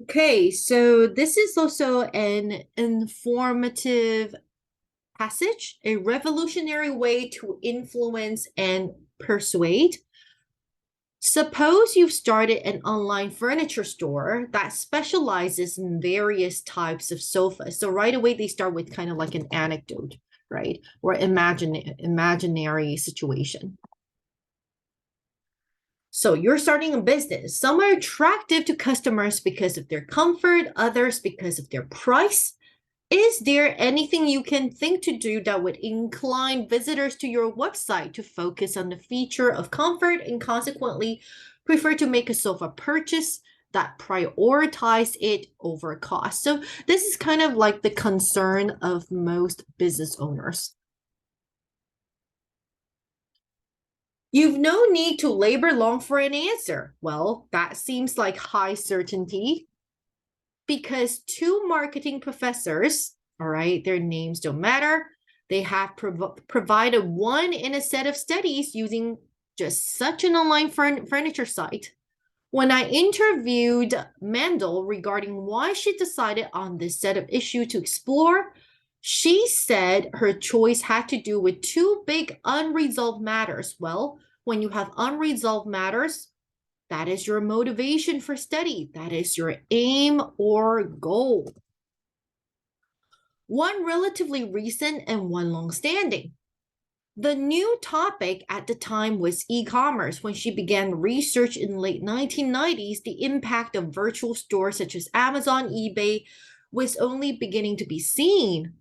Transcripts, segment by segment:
Okay, so this is also an informative passage, a revolutionary way to influence and persuade. Suppose you've started an online furniture store that specializes in various types of sofas. So right away they start with kind of like an anecdote, right? Or imaginary situation. So you're starting a business. Some are attractive to customers because of their comfort, others because of their price. Is there anything you can think to do that would incline visitors to your website to focus on the feature of comfort and consequently prefer to make a sofa purchase that prioritize it over cost? So this is kind of like the concern of most business owners. You've no need to labor long for an answer. Well, that seems like high certainty because two marketing professors, all right, their names don't matter, they have provided one in a set of studies using just such an online furniture site. When I interviewed Mandel regarding why she decided on this set of issues to explore, she said her choice had to do with two big unresolved matters. Well, when you have unresolved matters, that is your motivation for study. That is your aim or goal. One relatively recent and one long-standing. The new topic at the time was e-commerce. When she began research in the late 1990s, the impact of virtual stores such as Amazon, eBay was only beginning to be seen.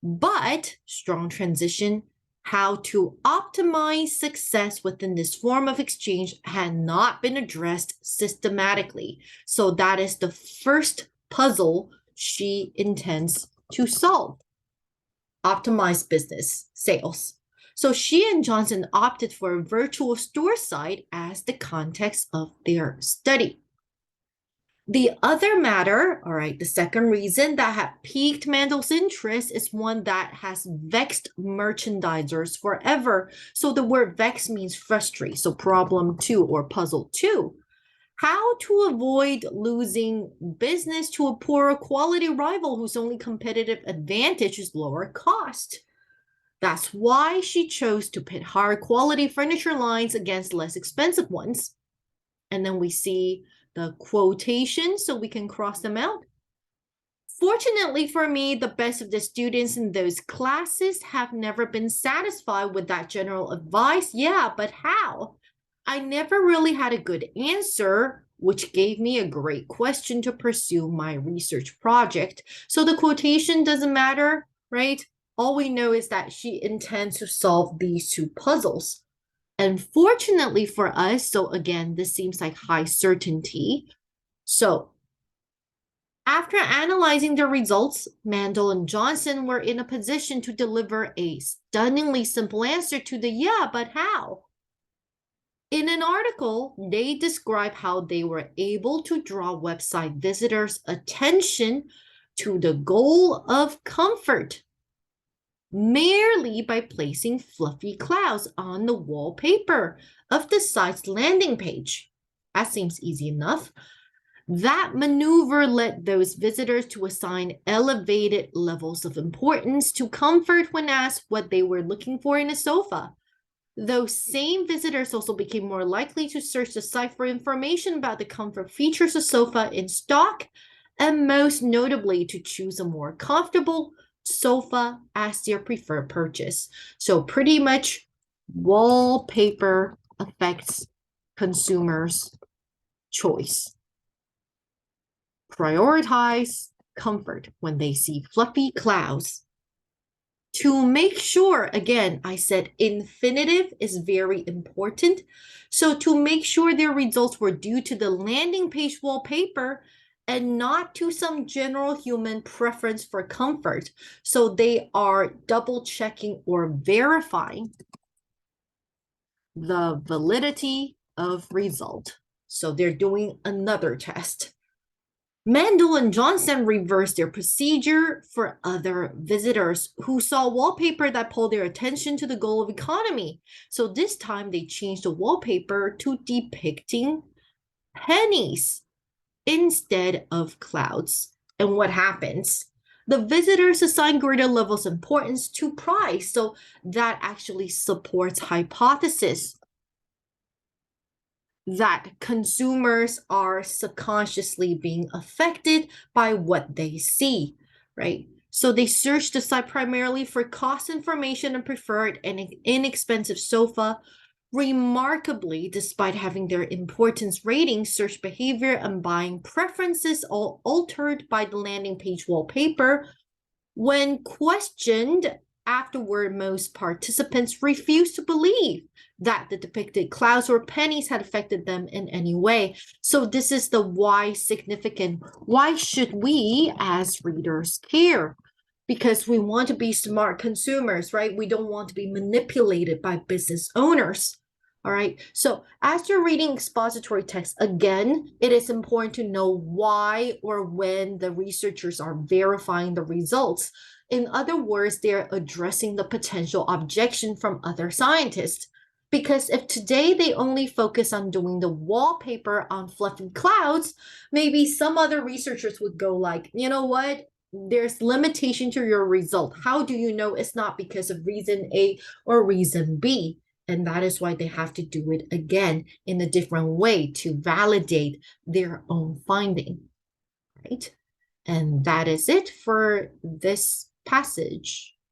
But strong transition, how to optimize success within this form of exchange had not been addressed systematically. So that is the first puzzle she intends to solve. Optimize business sales. So she and Johnson opted for a virtual store site as the context of their study. The other matter, all right, the second reason that had piqued Mandel's interest is one that has vexed merchandisers forever. So the word vex means frustrate, so problem two or puzzle two. How to avoid losing business to a poorer quality rival whose only competitive advantage is lower cost. That's why she chose to pit higher quality furniture lines against less expensive ones. And then we see the quotation so we can cross them out. Fortunately for me, the best of the students in those classes have never been satisfied with that general advice. Yeah, but how? I never really had a good answer, which gave me a great question to pursue my research project. So the quotation doesn't matter, right? All we know is that she intends to solve these two puzzles. And fortunately for us, so again, this seems like high certainty. So after analyzing the results, Mandel and Johnson were in a position to deliver a stunningly simple answer to the yeah, but how? In an article, they describe how they were able to draw website visitors' attention to the goal of comfort merely by placing fluffy clouds on the wallpaper of the site's landing page. That seems easy enough. That maneuver led those visitors to assign elevated levels of importance to comfort when asked what they were looking for in a sofa. Those same visitors also became more likely to search the site for information about the comfort features of sofa in stock, and most notably to choose a more comfortable sofa as their preferred purchase. So pretty much wallpaper affects consumers' choice. Prioritize comfort when they see fluffy clouds. To make sure, again, I said infinitive is very important. So to make sure their results were due to the landing page wallpaper and not to some general human preference for comfort. So they are double checking or verifying the validity of result. So they're doing another test. Mandel and Johnson reversed their procedure for other visitors who saw wallpaper that pulled their attention to the goal of economy. So this time they changed the wallpaper to depicting pennies. instead of clouds. And what happens? The visitors assign greater levels of importance to price. So that actually supports hypothesis that consumers are subconsciously being affected by what they see, right? So they search the site primarily for cost information and preferred an inexpensive sofa. Remarkably, despite having their importance ratings, search behavior and buying preferences all altered by the landing page wallpaper. When questioned afterward, most participants refused to believe that the depicted clouds or pennies had affected them in any way. So this is the why significant. Why should we as readers care? Because we want to be smart consumers, right? We don't want to be manipulated by business owners. All right. So as you're reading expository text, again, it is important to know why or when the researchers are verifying the results. In other words, they're addressing the potential objection from other scientists. Because if today they only focus on doing the wallpaper on fluffy clouds, maybe some other researchers would go like, you know what? There's limitation to your result. How do you know it's not because of reason A or reason B? And that is why they have to do it again in a different way to validate their own finding, right? And that is it for this passage.